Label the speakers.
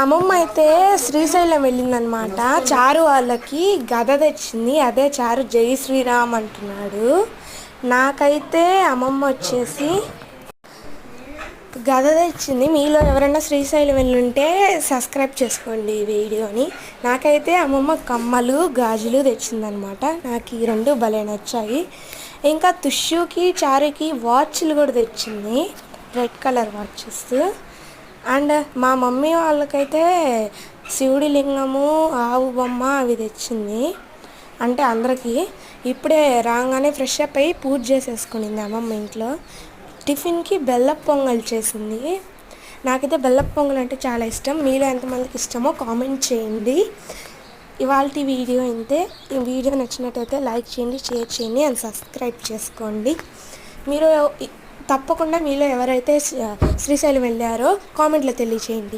Speaker 1: అమ్మమ్మ అయితే శ్రీశైలం వెళ్ళిందనమాట. చారు వాళ్ళకి గద తెచ్చింది. అదే చారు జై శ్రీరామ్ అంటున్నాడు. నాకైతే అమ్మమ్మ వచ్చేసి గద తెచ్చింది. మీలో ఎవరైనా శ్రీశైలం వెళ్ళుంటే సబ్స్క్రైబ్ చేసుకోండి ఈ వీడియోని. నాకైతే అమ్మమ్మ కమ్మలు గాజులు తెచ్చిందనమాట. నాకు ఈ రెండు భలే నచ్చాయి. ఇంకా తుష్యుకి చారుకి వాచ్లు కూడా తెచ్చింది, రెడ్ కలర్ వాచెస్. అండ్ మా మమ్మీ వాళ్ళకైతే శివుడి లింగము, ఆవు బొమ్మ అవి తెచ్చింది. అంటే అందరికీ ఇప్పుడే రాగానే ఫ్రెష్ అప్ అయ్యి పూజ చేసేసుకునింది అమ్మమ్మ ఇంట్లో. టిఫిన్కి బెల్లపు పొంగల్ చేసింది. నాకైతే బెల్లపు పొంగల్ అంటే చాలా ఇష్టం. మీలో ఎంతమందికి ఇష్టమో కామెంట్ చేయండి. ఇవాళ వీడియో ఇంతే. ఈ వీడియో నచ్చినట్టయితే లైక్ చేయండి, షేర్ చేయండి అండ్ సబ్స్క్రైబ్ చేసుకోండి. మీరు తప్పకుండా మీలో ఎవరైతే శ్రీశైలం వెళ్ళారో కామెంట్లో తెలియచేయండి.